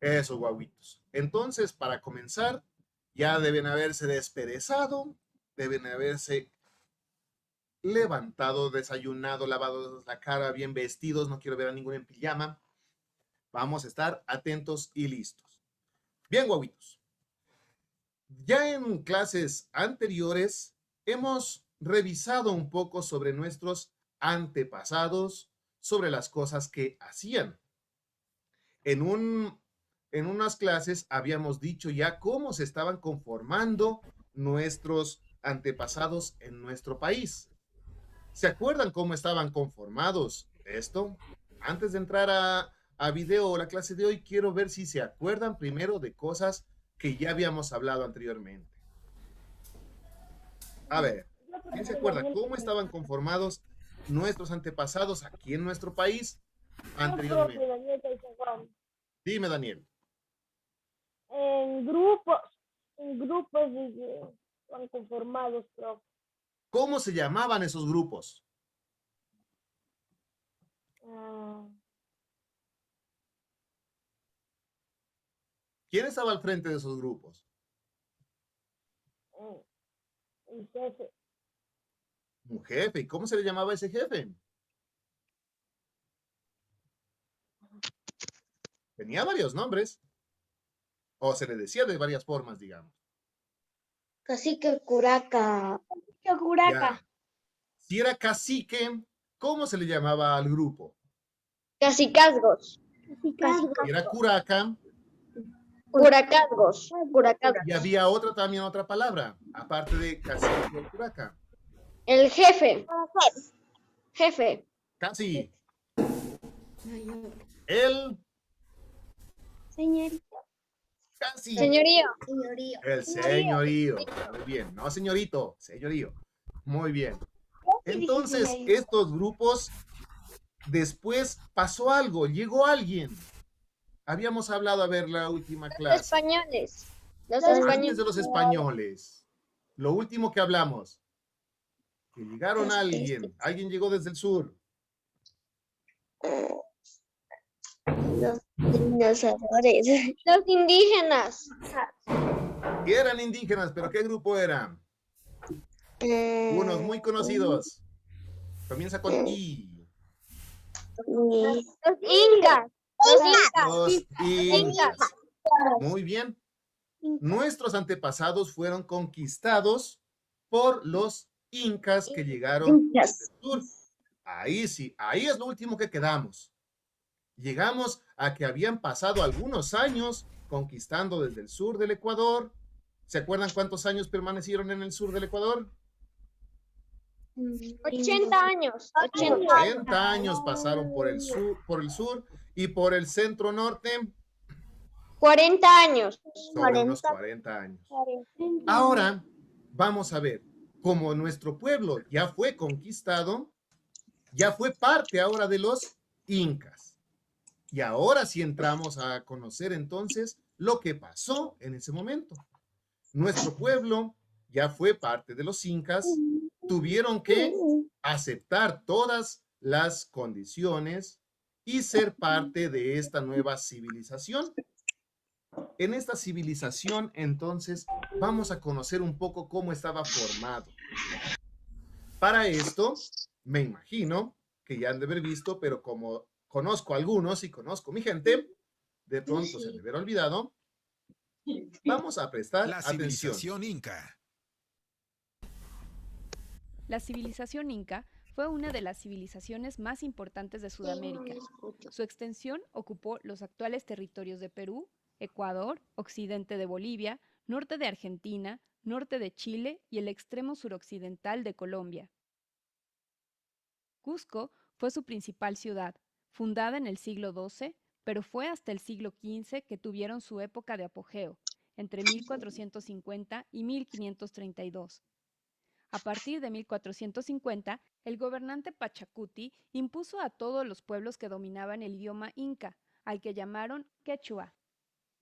Eso, guaguitos. Entonces, para comenzar, ya deben haberse desperezado, deben haberse levantado, desayunado, lavado la cara, bien vestidos. No quiero ver a ninguno en pijama. Vamos a estar atentos y listos. Bien, guaguitos. Ya en clases anteriores hemos revisado un poco sobre nuestros antepasados, sobre las cosas que hacían. En, un, en unas clases habíamos dicho ya cómo se estaban conformando nuestros antepasados en nuestro país. ¿Se acuerdan cómo estaban conformados esto? Antes de entrar a video o la clase de hoy, quiero ver si se acuerdan primero de cosas que ya habíamos hablado anteriormente. A ver, ¿quién se acuerda cómo estaban conformados nuestros antepasados aquí en nuestro país Yo creo anteriormente? que Daniel está igual. Dime, Daniel. En grupos, van conformados, pero ¿Cómo se llamaban esos grupos? ah, ¿Quién estaba al frente de esos grupos? eh, el jefe, Un jefe. ¿Y cómo se le llamaba a ese jefe? Tenía varios nombres. O se le decía de varias formas, digamos. Cacique Curaca. Cacique Curaca. Ya. Si era cacique, ¿cómo se le llamaba al grupo? Cacicazgos. Si era curaca, Curacazgos. Curacazgos. y había otra también, otra palabra, aparte de cacique o curaca. El jefe. Jefe. Casi. El Señorito. casi. Señorío. El señorío. Muy bien. No, señorito, señorío. Muy bien. Entonces, estos grupos, después pasó algo, llegó alguien. Habíamos hablado, a ver, la última Los clase. españoles. Los Antes españoles. de los españoles. Lo último que hablamos. Que llegaron alguien llegó desde el sur. Los dinosaurios. Los indígenas. Que eran indígenas, pero ¿qué grupo eran? Unos muy conocidos. Comienza con I. Los incas. Los incas. Muy bien. Nuestros antepasados fueron conquistados por los incas que llegaron desde el sur. Ahí sí, ahí es lo último que quedamos. Llegamos a que habían pasado algunos años conquistando desde el sur del Ecuador. ¿Se acuerdan cuántos años permanecieron en el sur del Ecuador? 80 años. 80 años pasaron por el sur y por el centro norte. 40 años. Sobre unos 40 años. Ahora vamos a ver, como nuestro pueblo ya fue conquistado, ya fue parte ahora de los incas. Y ahora sí entramos a conocer entonces lo que pasó en ese momento. Nuestro pueblo ya fue parte de los incas, tuvieron que aceptar todas las condiciones y ser parte de esta nueva civilización. En esta civilización, entonces, vamos a conocer un poco cómo estaba formado. Para esto, me imagino que ya han de haber visto, pero como conozco a algunos y conozco a mi gente, de pronto se me hubiera olvidado, vamos a prestar La atención. civilización inca. La civilización inca fue una de las civilizaciones más importantes de Sudamérica. Su extensión ocupó los actuales territorios de Perú, Ecuador, occidente de Bolivia, norte de Argentina, norte de Chile y el extremo suroccidental de Colombia. Cusco fue su principal ciudad, fundada en el siglo XII, pero fue hasta el siglo XV que tuvieron su época de apogeo, entre 1450 y 1532. A partir de 1450, el gobernante Pachacuti impuso a todos los pueblos que dominaban el idioma inca, al que llamaron quechua.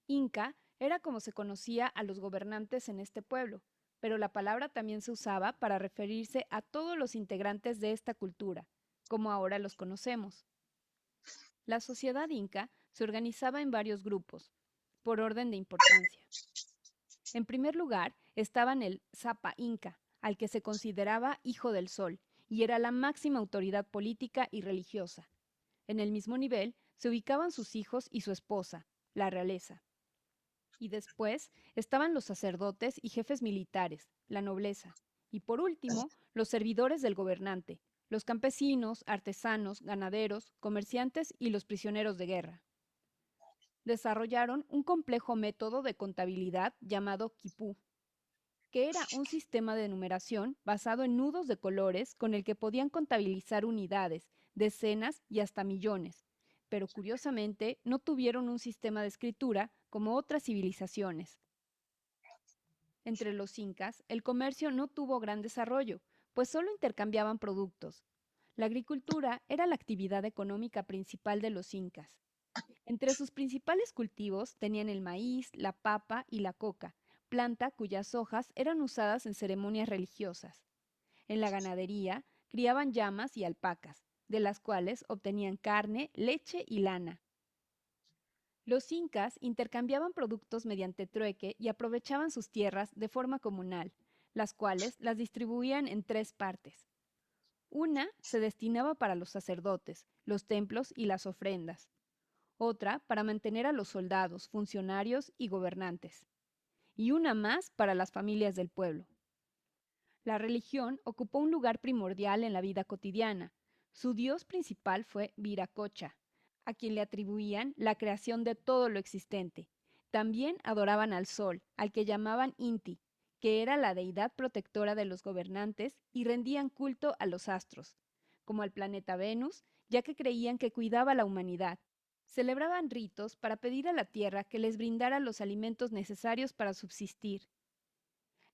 Inca era como se conocía a los gobernantes en este pueblo, pero la palabra también se usaba para referirse a todos los integrantes de esta cultura, como ahora los conocemos. La sociedad inca se organizaba en varios grupos, por orden de importancia. En primer lugar, estaban el Zapa Inca, al que se consideraba hijo del sol, y era la máxima autoridad política y religiosa. En el mismo nivel se ubicaban sus hijos y su esposa, la realeza. Y después estaban los sacerdotes y jefes militares, la nobleza. Y por último, los servidores del gobernante, los campesinos, artesanos, ganaderos, comerciantes y los prisioneros de guerra. Desarrollaron un complejo método de contabilidad llamado quipú, que era un sistema de numeración basado en nudos de colores con el que podían contabilizar unidades, decenas y hasta millones, pero curiosamente no tuvieron un sistema de escritura como otras civilizaciones. Entre los incas, el comercio no tuvo gran desarrollo, pues solo intercambiaban productos. La agricultura era la actividad económica principal de los incas. Entre sus principales cultivos tenían el maíz, la papa y la coca, planta cuyas hojas eran usadas en ceremonias religiosas. En la ganadería criaban llamas y alpacas, de las cuales obtenían carne, leche y lana. Los incas intercambiaban productos mediante trueque y aprovechaban sus tierras de forma comunal, las cuales las distribuían en 3 partes. Una se destinaba para los sacerdotes, los templos y las ofrendas. Otra para mantener a los soldados, funcionarios y gobernantes. Y una más para las familias del pueblo. La religión ocupó un lugar primordial en la vida cotidiana. Su dios principal fue Viracocha, a quien le atribuían la creación de todo lo existente. También adoraban al sol, al que llamaban Inti, que era la deidad protectora de los gobernantes, y rendían culto a los astros, como al planeta Venus, ya que creían que cuidaba a la humanidad. Celebraban ritos para pedir a la tierra que les brindara los alimentos necesarios para subsistir.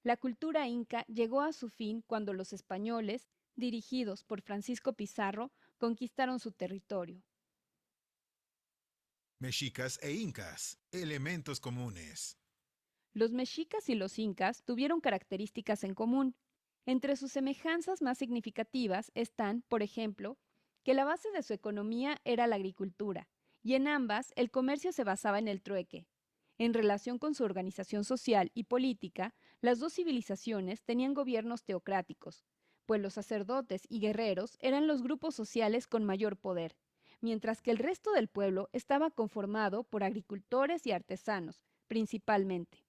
La cultura inca llegó a su fin cuando los españoles, dirigidos por Francisco Pizarro, conquistaron su territorio. Mexicas e incas, elementos comunes. Los mexicas y los incas tuvieron características en común. Entre sus semejanzas más significativas están, por ejemplo, que la base de su economía era la agricultura, y en ambas el comercio se basaba en el trueque. En relación con su organización social y política, las dos civilizaciones tenían gobiernos teocráticos, pues los sacerdotes y guerreros eran los grupos sociales con mayor poder, mientras que el resto del pueblo estaba conformado por agricultores y artesanos, principalmente.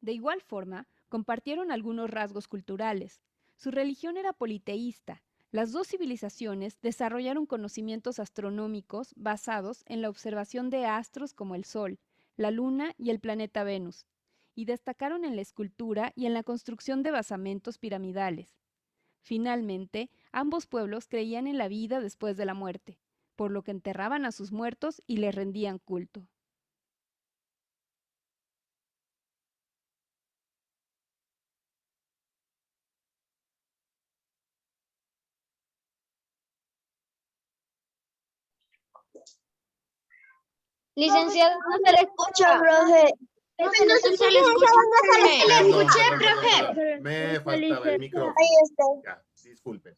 De igual forma, compartieron algunos rasgos culturales. Su religión era politeísta. Las dos civilizaciones desarrollaron conocimientos astronómicos basados en la observación de astros como el Sol, la Luna y el planeta Venus, y destacaron en la escultura y en la construcción de basamentos piramidales. Finalmente, ambos pueblos creían en la vida después de la muerte, por lo que enterraban a sus muertos y les rendían culto. Licenciado, no se le escucha, profe. No se le escucha, Perdón. Me faltaba el micrófono. Ahí está. Ya, disculpen.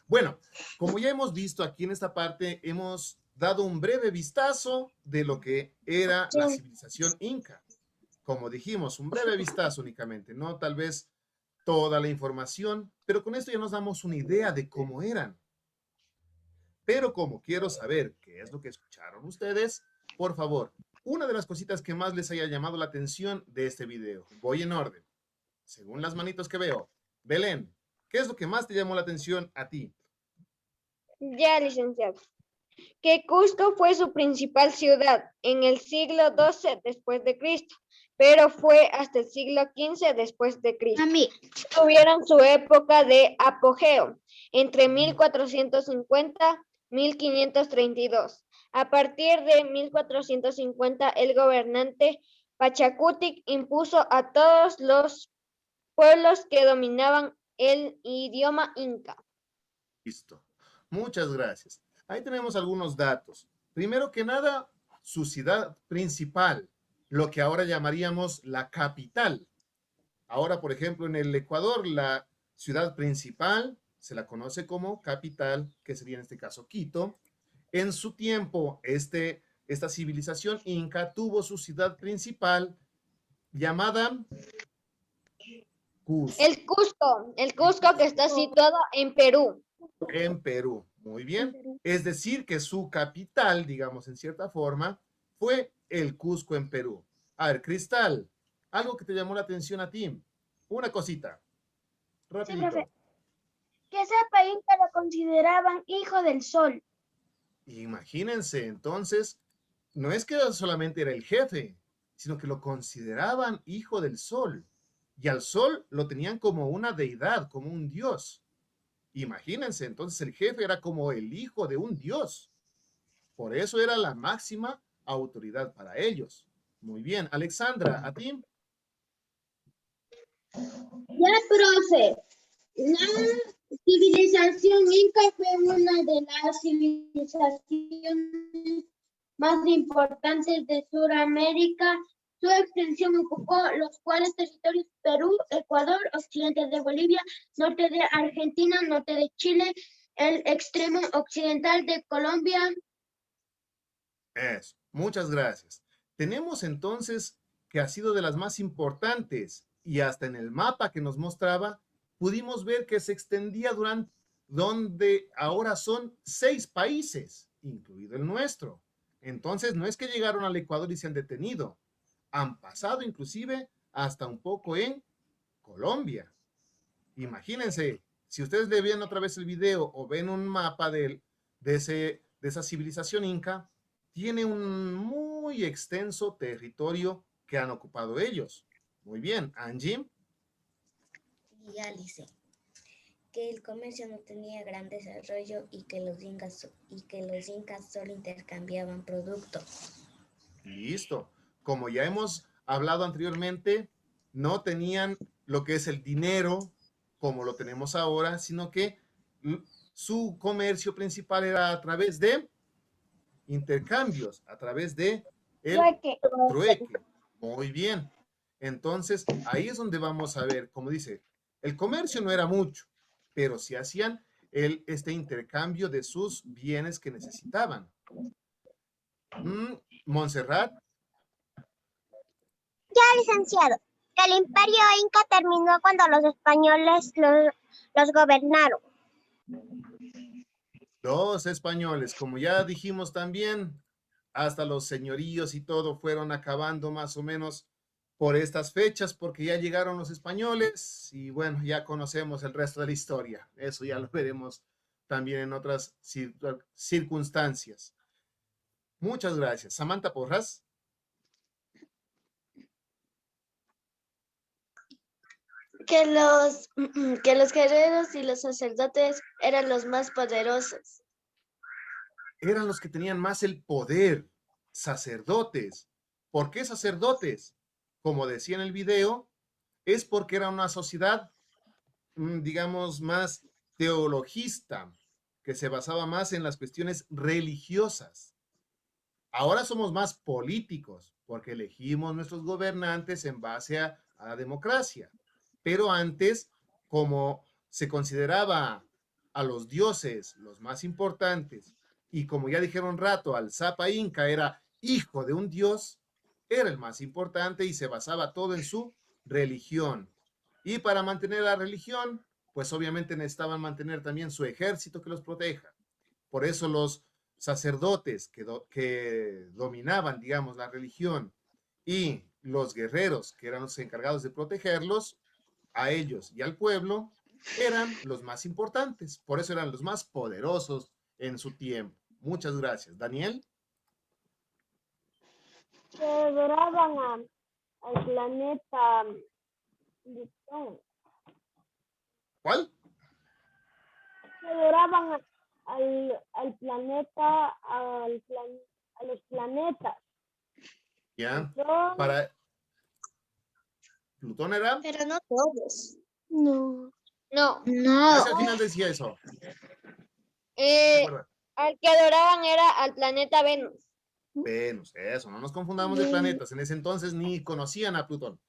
Bueno, como ya hemos visto aquí en esta parte, hemos dado un breve vistazo de lo que era la civilización inca. Como dijimos, un breve vistazo únicamente, no tal vez toda la información, pero con esto ya nos damos una idea de cómo eran. Pero como quiero saber qué es lo que escucharon ustedes, por favor, una de las cositas que más les haya llamado la atención de este video. Voy en orden. Según las manitos que veo. Belén, ¿qué es lo que más te llamó la atención a ti? Ya, licenciado. Que Cusco fue su principal ciudad en el siglo XII después de Cristo, pero fue hasta el siglo XV después de Cristo. Tuvieron su época de apogeo entre 1450 y 1532. A partir de 1450, el gobernante Pachacutic impuso a todos los pueblos que dominaban el idioma inca. Listo. Muchas gracias. Ahí tenemos algunos datos. Primero que nada, su ciudad principal, lo que ahora llamaríamos la capital. Ahora, por ejemplo, en el Ecuador, la ciudad principal se la conoce como capital, que sería en este caso Quito. En su tiempo, este esta civilización inca tuvo su ciudad principal llamada Cusco. El Cusco que está situado en Perú. En Perú, muy bien. Es decir, que su capital, digamos en cierta forma, fue el Cusco en Perú. A ver, Cristal, algo que te llamó la atención a ti. Una cosita. Rapidito. profe. Que Zapa Inca lo consideraban hijo del sol. Imagínense, entonces, no es que solamente era el jefe, sino que lo consideraban hijo del sol. Y al sol lo tenían como una deidad, como un dios. Imagínense, entonces el jefe era como el hijo de un dios. Por eso era la máxima autoridad para ellos. Muy bien, Alexandra, ¿a ti? Ya, profe. La civilización inca fue una de las civilizaciones más importantes de Sudamérica. Su extensión ocupó los cuales territorios: Perú, Ecuador, occidente de Bolivia, norte de Argentina, norte de Chile, el extremo occidental de Colombia. Eso, muchas gracias. Tenemos entonces que ha sido de las más importantes y hasta en el mapa que nos mostraba, pudimos ver que se extendía durante donde ahora son 6 países, incluido el nuestro. Entonces, no es que llegaron al Ecuador y se han detenido. Han pasado inclusive hasta un poco en Colombia. Imagínense, si ustedes le ven otra vez el video o ven un mapa de esa civilización inca, tiene un muy extenso territorio que han ocupado ellos. Muy bien, Angie. Y Alice, que el comercio no tenía gran desarrollo y que los incas solo intercambiaban productos. Listo. Como ya hemos hablado anteriormente, no tenían lo que es el dinero como lo tenemos ahora, sino que su comercio principal era a través de intercambios, a través de el trueque. Muy bien. Entonces, ahí es donde vamos a ver, como dice, el comercio no era mucho, pero sí hacían este intercambio de sus bienes que necesitaban. Montserrat. Ya, licenciado, que el imperio inca terminó cuando los españoles los gobernaron. Los españoles, como ya dijimos también, hasta los señoríos y todo fueron acabando más o menos por estas fechas, porque ya llegaron los españoles y bueno, ya conocemos el resto de la historia. Eso ya lo veremos también en otras circunstancias. Muchas gracias. Samantha Porras. Que los guerreros y los sacerdotes eran los más poderosos. Eran los que tenían más el poder, sacerdotes. ¿Por qué sacerdotes? Como decía en el video, es porque era una sociedad, digamos, más teologista, que se basaba más en las cuestiones religiosas. Ahora somos más políticos, porque elegimos nuestros gobernantes en base a la democracia. Pero antes, como se consideraba a los dioses los más importantes, y como ya dijeron rato, al Zapa Inca era hijo de un dios, era el más importante y se basaba todo en su religión. Y para mantener la religión, pues obviamente necesitaban mantener también su ejército que los proteja. Por eso los sacerdotes que dominaban, digamos, la religión y los guerreros que eran los encargados de protegerlos, a ellos y al pueblo, eran los más importantes. Por eso eran los más poderosos en su tiempo. Muchas gracias. Daniel. Que adoraban al planeta Plutón. ¿Cuál? Que adoraban al planeta, a los planetas. Ya. Plutón. Para Plutón era. Pero no todos. No. No, Casi al final decía eso. Recuerda. al que adoraban era al planeta Venus. Venus, eso, no nos confundamos de planetas. En ese entonces ni conocían a Plutón.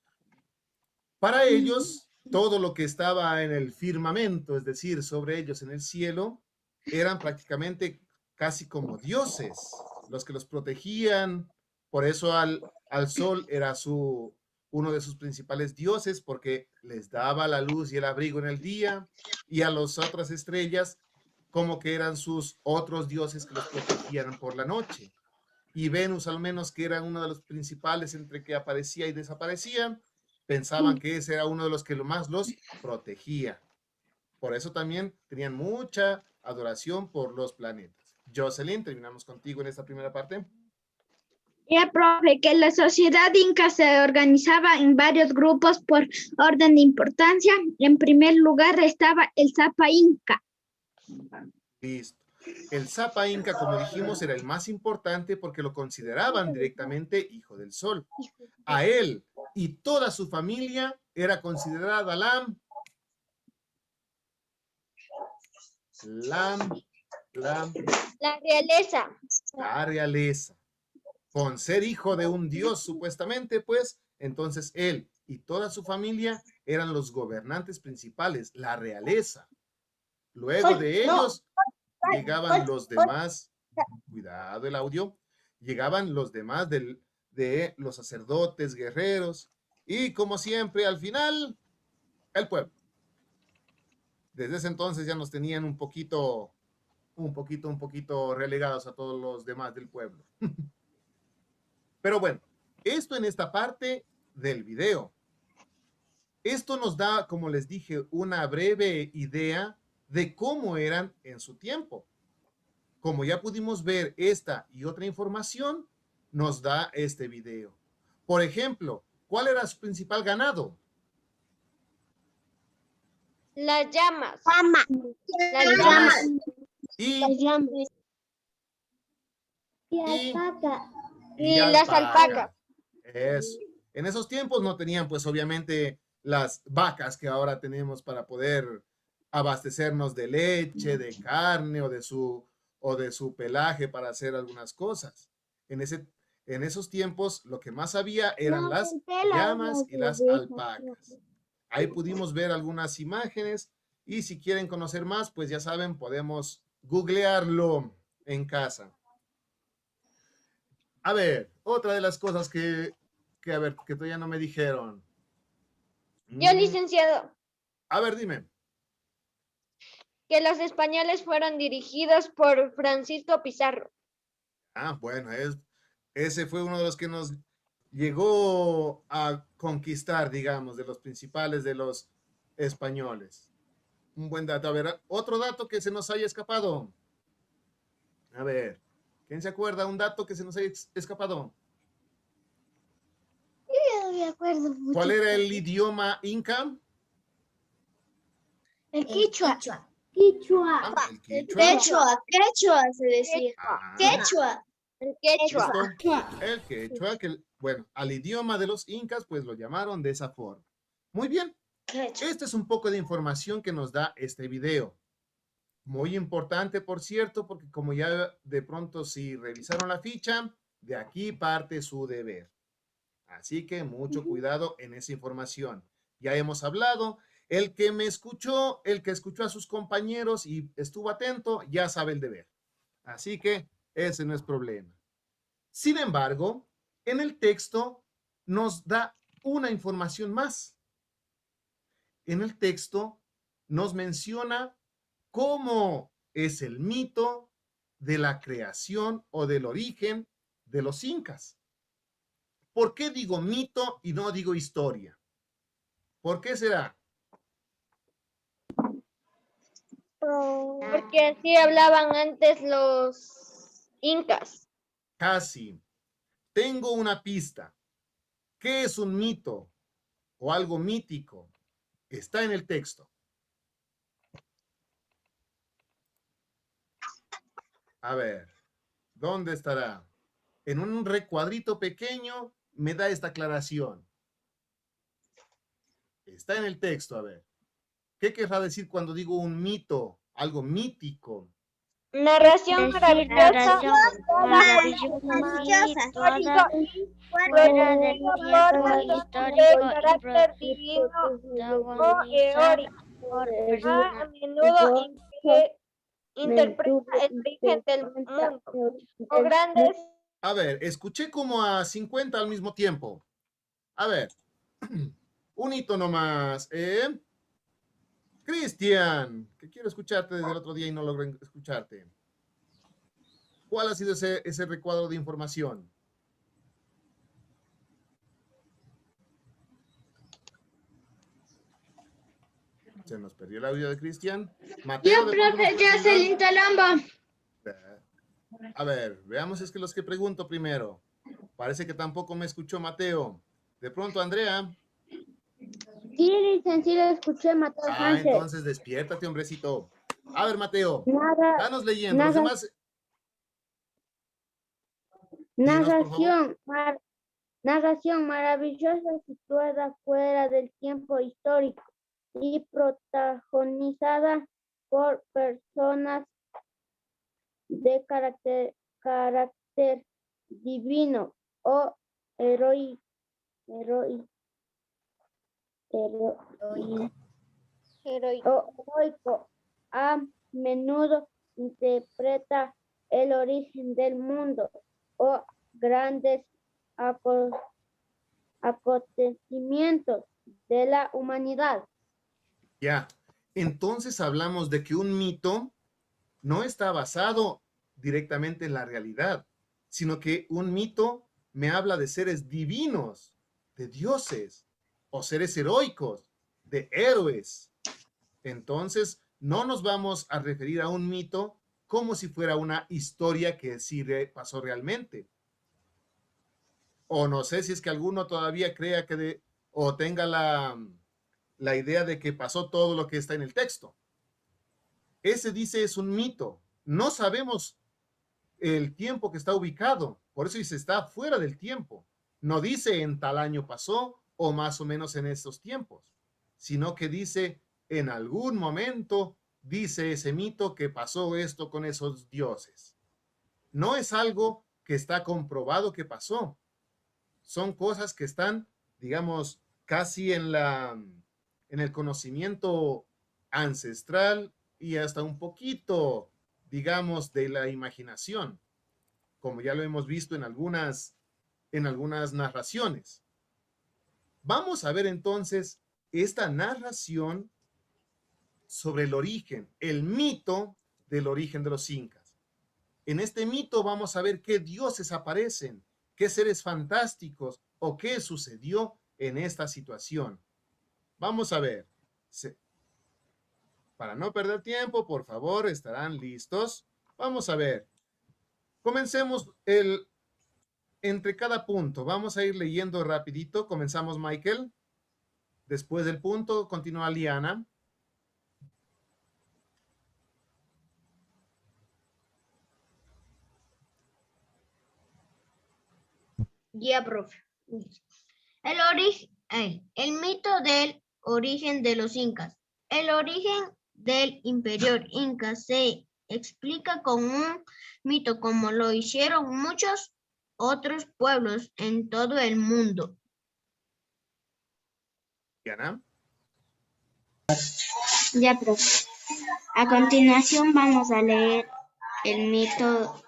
Para ellos, todo lo que estaba en el firmamento, es decir, sobre ellos en el cielo, eran prácticamente casi como dioses. los que los protegían. Por eso al sol era uno de sus principales dioses, porque les daba la luz y el abrigo en el día, y a las otras estrellas como que eran sus otros dioses que los protegían por la noche. Y Venus, al menos, que era uno de los principales entre que aparecía y desaparecía, pensaban que ese era uno de los que más los protegía. Por eso también tenían mucha adoración por los planetas. Jocelyn, terminamos contigo en esta primera parte. Ya, profe, que la sociedad inca se organizaba en varios grupos por orden de importancia. En primer lugar estaba el Zapa Inca. Listo. El Zapa Inca, como dijimos, era el más importante porque lo consideraban directamente hijo del sol. A él y toda su familia era considerada la realeza. La realeza. Con ser hijo de un dios, supuestamente, pues, entonces él y toda su familia eran los gobernantes principales, la realeza. Luego de ellos llegaban los demás, cuidado el audio, llegaban los demás de los sacerdotes, guerreros, y como siempre, al final, el pueblo. Desde ese entonces ya nos tenían un poquito relegados a todos los demás del pueblo. Pero bueno, esto en esta parte del video. Esto nos da, como les dije, una breve idea de cómo eran en su tiempo. Como ya pudimos ver esta y otra información, nos da este video. Por ejemplo, ¿cuál era su principal ganado? Las llamas. Las Las llamas. Y las alpacas. Eso. En esos tiempos no tenían, pues, obviamente, las vacas que ahora tenemos para poder abastecernos de leche, de carne o de su pelaje para hacer algunas cosas. En esos tiempos lo que más había eran las llamas y las alpacas. Ahí pudimos ver algunas imágenes y si quieren conocer más, pues ya saben, podemos googlearlo en casa. A ver, otra de las cosas que todavía no me dijeron. Yo, licenciado. A ver, dime. Que los españoles fueron dirigidos por Francisco Pizarro. Ah, bueno, ese fue uno de los que nos llegó a conquistar, digamos, de los principales de los españoles. Un buen dato. A ver, otro dato que se nos haya escapado. A ver, ¿quién se acuerda? Un dato que se nos haya escapado. No me acuerdo mucho. ¿Cuál era el idioma inca? El quichua. Ah, el quichua. Quechua se decía. Ah, Quechua. El quechua. listo. El quechua, bueno, al idioma de los incas, pues lo llamaron de esa forma. Muy bien. Esta es un poco de información que nos da este video. Muy importante, por cierto, porque como ya de pronto si revisaron la ficha, de aquí parte su deber. Así que mucho cuidado en esa información. Ya hemos hablado, el que me escuchó, el que escuchó a sus compañeros y estuvo atento, ya sabe el deber. Así que ese no es problema. Sin embargo, en el texto nos da una información más. En el texto nos menciona cómo es el mito de la creación o del origen de los incas. ¿Por qué digo mito y no digo historia? ¿Por qué será? Porque así hablaban antes los incas. Casi. Tengo una pista. ¿Qué es un mito o algo mítico? Está en el texto. A ver, ¿dónde estará? En un recuadrito pequeño me da esta aclaración. Está en el texto, a ver. ¿Qué querrá decir cuando digo un mito, algo mítico? Narración maravillosa. Fuera del tiempo histórico de carácter divino o eórico. A menudo interpreta el origen del mundo o grandes. A ver, escuché como a 50 al mismo tiempo. A ver, un hito nomás. Cristian, que quiero escucharte desde el otro día y no logro escucharte. ¿Cuál ha sido ese recuadro de información? Se nos perdió el audio de Cristian. Mateo, Ya, profe, ya se le instalaba. A ver, veamos es que los que pregunto primero. Parece que tampoco me escuchó Mateo. De pronto, Andrea. Sí, licenciado, escuché Mateo Sánchez. Entonces despiértate, hombrecito. A ver, Mateo, Nada, danos leyendo. Los demás. narración maravillosa situada fuera del tiempo histórico y protagonizada por personas de carácter divino o heroico, a menudo interpreta el origen del mundo o grandes acontecimientos de la humanidad. Ya, entonces hablamos de que un mito no está basado directamente en la realidad, sino que un mito me habla de seres divinos, de dioses, o seres heroicos, de héroes. Entonces, no nos vamos a referir a un mito como si fuera una historia que sí pasó realmente. O no sé si es que alguno todavía crea o tenga la idea de que pasó todo lo que está en el texto. Ese dice es un mito. No sabemos el tiempo que está ubicado. Por eso dice está fuera del tiempo. No dice en tal año pasó o más o menos en estos tiempos, sino que dice en algún momento dice ese mito que pasó esto con esos dioses. No es algo que está comprobado que pasó. Son cosas que están, digamos, casi en el conocimiento ancestral y hasta un poquito, digamos, de la imaginación, como ya lo hemos visto en algunas narraciones. Vamos a ver entonces esta narración sobre el origen, el mito del origen de los incas. En este mito vamos a ver qué dioses aparecen, qué seres fantásticos o qué sucedió en esta situación. Vamos a ver. Para no perder tiempo, por favor, estarán listos. Vamos a ver. Comencemos entre cada punto. Vamos a ir leyendo rapidito. Comenzamos, Michael. Después del punto, continúa Liana. Ya, profe. El mito del origen de los incas. El origen del imperio inca se explica con un mito como lo hicieron muchos otros pueblos en todo el mundo. Liana. Ya, profe. A continuación vamos a leer el mito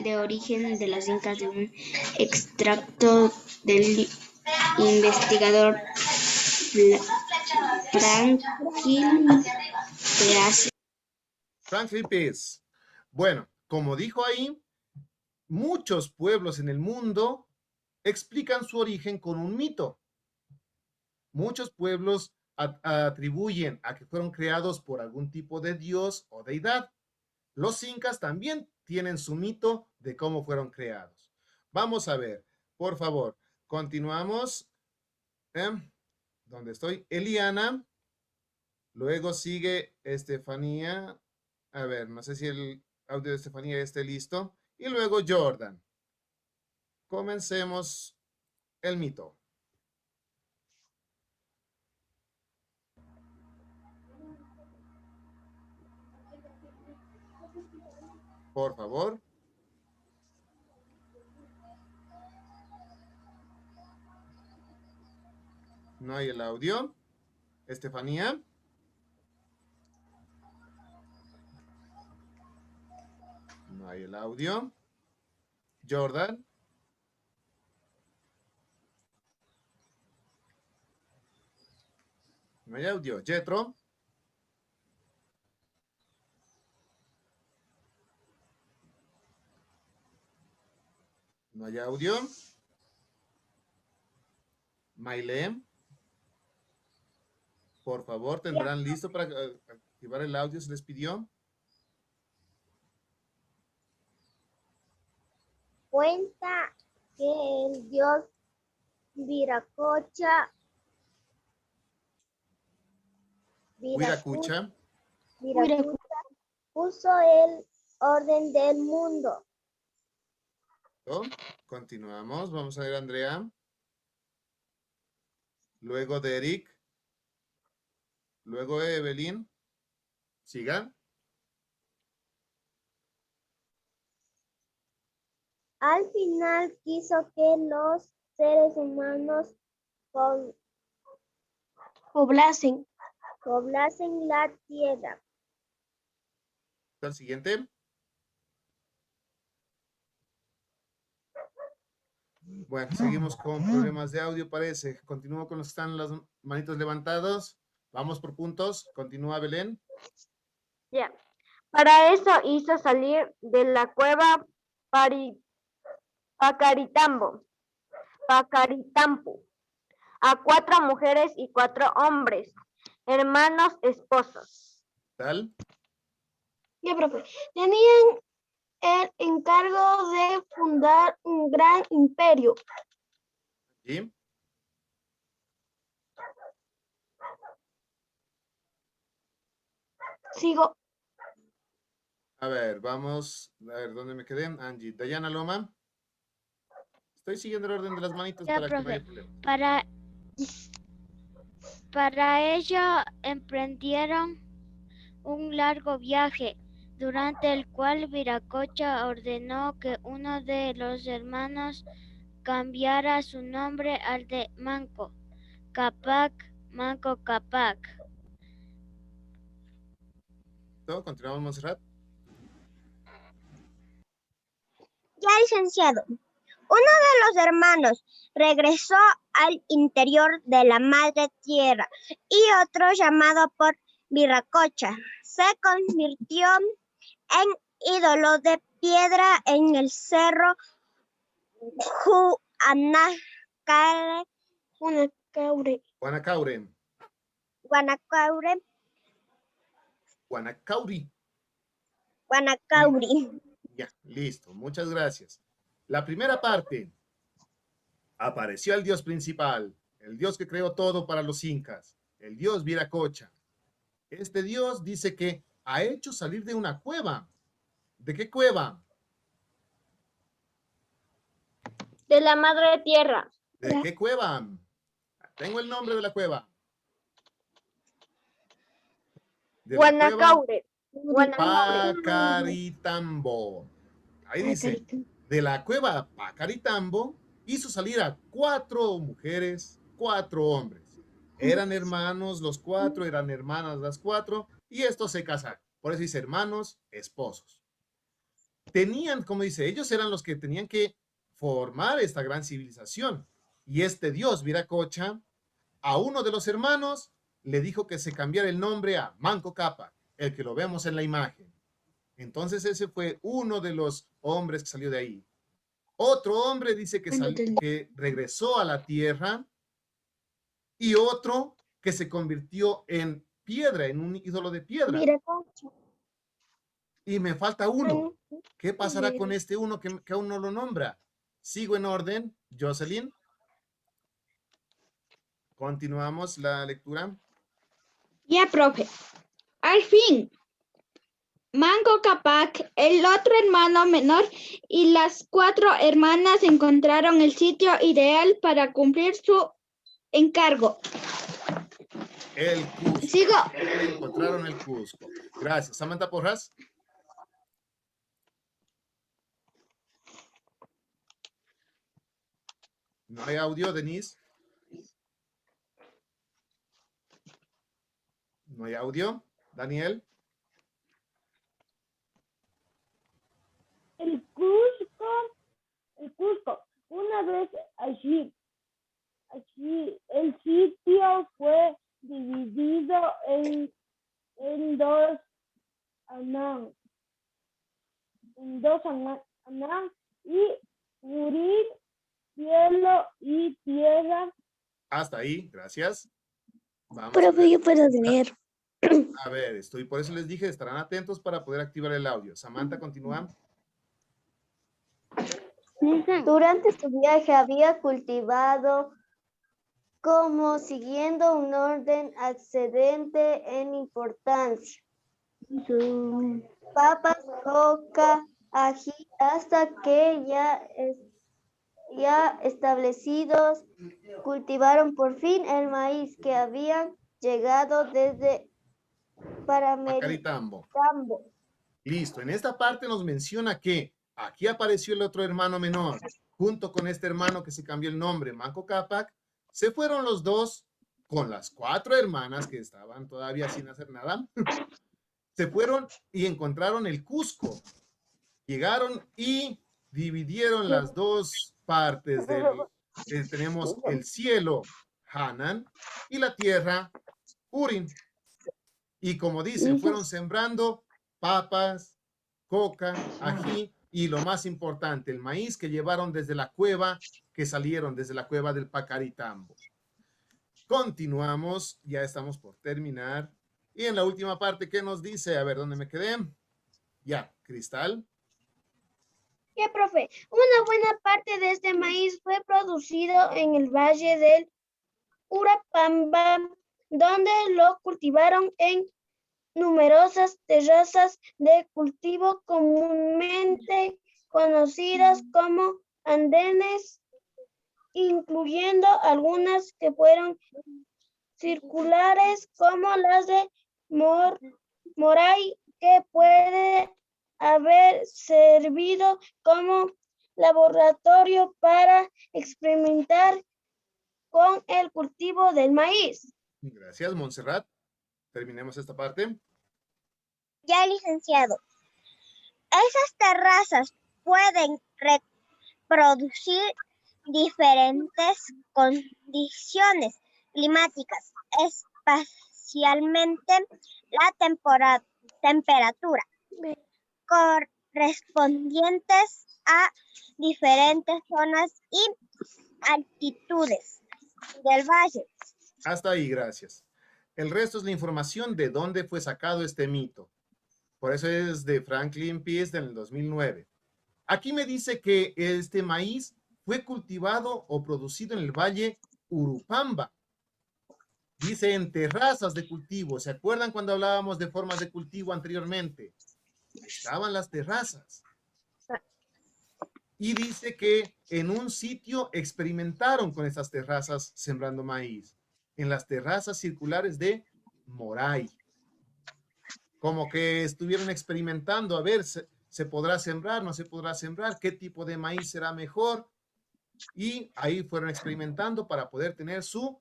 de origen de los incas de un extracto del investigador Franklin Pierce. Bueno, como dijo ahí, muchos pueblos en el mundo explican su origen con un mito. Muchos pueblos atribuyen a que fueron creados por algún tipo de dios o deidad. Los incas también tienen su mito de cómo fueron creados. Vamos a ver, por favor, continuamos. ¿Dónde estoy? Eliana. Luego sigue Estefanía. A ver, no sé si el audio de Estefanía esté listo. Y luego Jordan. Comencemos el mito. Por favor. No hay el audio. Estefanía. No hay el audio. Jordan. No hay audio. Jetro. No hay audio. Maile. Por favor, tendrán listo para activar el audio, se les pidió. Cuenta que el dios Viracocha Viracocha. puso el orden del mundo. Continuamos. Vamos a ver a Andrea. Luego de Eric. Luego Evelyn. Sigan. Al final quiso que los seres humanos poblasen la tierra. El siguiente. Bueno, seguimos con problemas de audio, parece. Continúo con los que están las manitos levantados. Vamos por puntos. Continúa, Belén. Ya. Para eso hizo salir de la cueva Pacaritambo a 4 mujeres y 4 hombres, hermanos esposos. ¿Tal? Ya, profe. Tenían el encargo de fundar un gran imperio. ¿Sí? Sigo. A ver, vamos. A ver, ¿dónde me quedé? Angie. Dayana Loma. Estoy siguiendo el orden de las manitos Ya, para que no profe. haya problema. Para ello emprendieron un largo viaje, durante el cual Viracocha ordenó que uno de los hermanos cambiara su nombre al de Manco Cápac. Continuamos, Montserrat. Ya, licenciado. Uno de los hermanos regresó al interior de la madre tierra y otro, llamado por Viracocha, se convirtió en ídolo de piedra en el cerro Guanacauri. Ya, listo. Muchas gracias. La primera parte. Apareció el dios principal, el dios que creó todo para los incas, el dios Viracocha. Este dios dice que ha hecho salir de una cueva. ¿De qué cueva? De la madre tierra. ¿De qué cueva? Tengo el nombre de la cueva. Guanacaure. Pacaritambo. Ahí dice, de la cueva Pacaritambo hizo salir a 4 mujeres, 4 hombres. Eran hermanos los 4, eran hermanas las 4, y estos se casaron. Por eso dice hermanos, esposos. Tenían, como dice, ellos eran los que tenían que formar esta gran civilización. Y este dios Viracocha, a uno de los hermanos, le dijo que se cambiara el nombre a Manco Cápac, el que lo vemos en la imagen. Entonces ese fue uno de los hombres que salió de ahí. Otro hombre dice que regresó a la tierra, y otro que se convirtió en piedra, en un ídolo de piedra. Y me falta uno. ¿Qué pasará con este uno que aún no lo nombra? Sigo en orden. Jocelyn. Continuamos la lectura. Ya, profe. Al fin, Manco Cápac, el otro hermano menor, y las 4 hermanas encontraron el sitio ideal para cumplir su encargo. El Cusco. Sigo. Encontraron el Cusco. Gracias. Samantha Porras. No hay audio, Denise. No hay audio. Daniel. el Cusco. Una vez allí el sitio fue dividido en dos anán, y Urín, cielo y tierra. Hasta ahí, gracias. Vamos Profe, yo puedo leer. a ver, por eso les dije, estarán atentos para poder activar el audio. Samantha, continúa. Durante su viaje había cultivado como siguiendo un orden ascendente en importancia. Papas, coca, ají, hasta que ya establecidos cultivaron por fin el maíz que habían llegado desde Pacaritambo. Listo, en esta parte nos menciona que aquí apareció el otro hermano menor, junto con este hermano que se cambió el nombre, Manco Cápac. Se fueron los dos con las 4 hermanas que estaban todavía sin hacer nada. Se fueron y encontraron el Cusco. Llegaron y dividieron las dos partes. Tenemos el cielo, Hanan, y la tierra, Urin. Y como dicen, fueron sembrando papas, coca, ají y lo más importante, el maíz que llevaron desde la cueva, que salieron desde la cueva del Pacaritambo. Continuamos, ya estamos por terminar. Y en la última parte, ¿qué nos dice? A ver, ¿dónde me quedé? Ya, Cristal. ¿Qué, profe? Una buena parte de este maíz fue producido en el valle del Urupamba, donde lo cultivaron en numerosas terrazas de cultivo comúnmente conocidas como andenes, incluyendo algunas que fueron circulares como las de Moray, que puede haber servido como laboratorio para experimentar con el cultivo del maíz. Gracias, Montserrat. Terminemos esta parte. Ya, licenciado. Esas terrazas pueden reproducir diferentes condiciones climáticas, especialmente la temperatura, correspondientes a diferentes zonas y altitudes del valle. Hasta ahí, gracias. El resto es la información de dónde fue sacado este mito. Por eso es de Franklin Pierce en el 2009. Aquí me dice que este maíz fue cultivado o producido en el valle Urupamba. Dice en terrazas de cultivo. ¿Se acuerdan cuando hablábamos de formas de cultivo anteriormente? Estaban las terrazas. Y dice que en un sitio experimentaron con estas terrazas sembrando maíz. En las terrazas circulares de Moray. Como que estuvieron experimentando a ver, ¿se podrá sembrar? ¿No se podrá sembrar? ¿Qué tipo de maíz será mejor? Y ahí fueron experimentando para poder tener su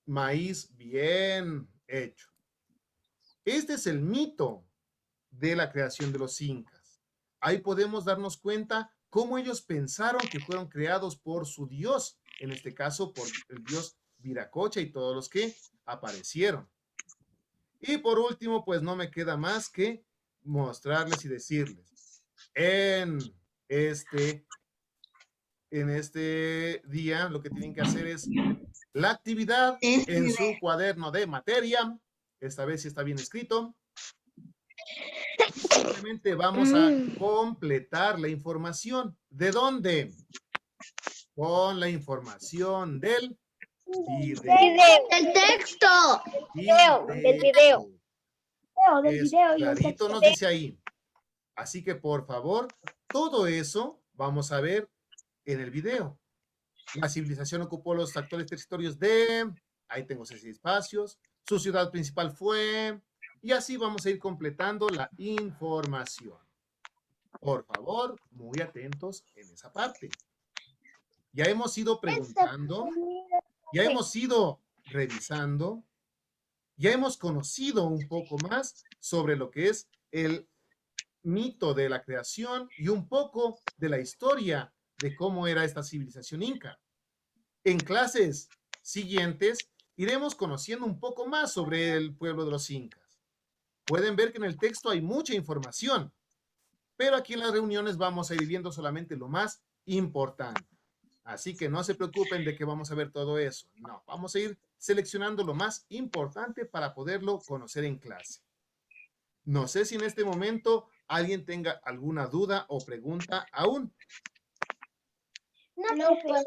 maíz bien hecho. Este es el mito de la creación de los incas. Ahí podemos darnos cuenta cómo ellos pensaron que fueron creados por su dios, en este caso por el dios Viracocha y todos los que aparecieron. Y por último, pues no me queda más que mostrarles y decirles, en este día lo que tienen que hacer es la actividad en su cuaderno de materia. Esta vez sí está bien escrito. Simplemente vamos a completar la información. ¿De dónde? Con la información del video. El texto. Del video. Clarito nos dice ahí. Así que por favor, todo eso vamos a ver en el video. La civilización ocupó los actuales territorios de, ahí tengo 6 espacios, su ciudad principal fue, y así vamos a ir completando la información. Por favor, muy atentos en esa parte. Ya hemos ido preguntando, ya hemos ido revisando, ya hemos conocido un poco más sobre lo que es el mito de la creación y un poco de la historia de cómo era esta civilización inca. En clases siguientes iremos conociendo un poco más sobre el pueblo de los incas. Pueden ver que en el texto hay mucha información, pero aquí en las reuniones vamos a ir viendo solamente lo más importante. Así que no se preocupen de que vamos a ver todo eso. No, vamos a ir seleccionando lo más importante para poderlo conocer en clase. No sé si en este momento alguien tenga alguna duda o pregunta aún. No puedo.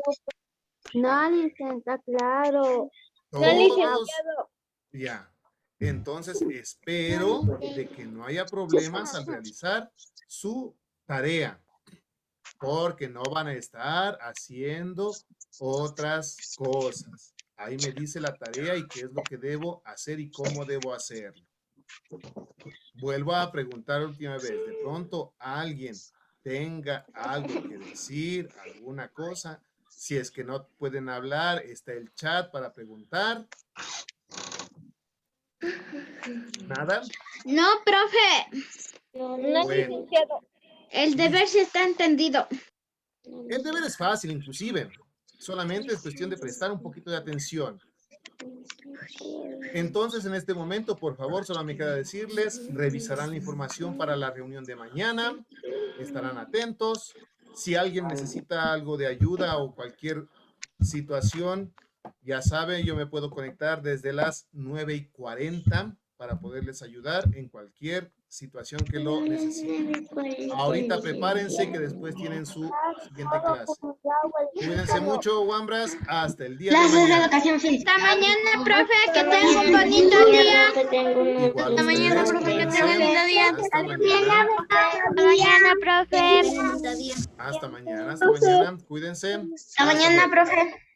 No, licenciado, claro. Todos. Ya. Entonces espero de que no haya problemas al realizar su tarea, porque no van a estar haciendo otras cosas. Ahí me dice la tarea y qué es lo que debo hacer y cómo debo hacerlo. Vuelvo a preguntar última vez. De pronto alguien tenga algo que decir, alguna cosa. Si es que no pueden hablar, está el chat para preguntar. ¿Nada? No, profe. No, Bueno. licenciado. El deber sí está entendido. El deber es fácil, inclusive. Solamente es cuestión de prestar un poquito de atención. Entonces, en este momento, por favor, solo me queda decirles, revisarán la información para la reunión de mañana, estarán atentos. Si alguien necesita algo de ayuda o cualquier situación, ya saben, yo me puedo conectar desde las 9:40 para poderles ayudar en cualquier situación que lo necesiten. Ahorita prepárense que después tienen su siguiente clase. Cuídense mucho, Wambras. Hasta el día de mañana. Hasta mañana, profe, que tenga un bonito día. Igual Hasta mañana, ustedes, profe, que cuídense. tenga un lindo día. Hasta mañana. Hasta mañana, profe. Hasta mañana. Hasta mañana. Cuídense. Hasta mañana, profe.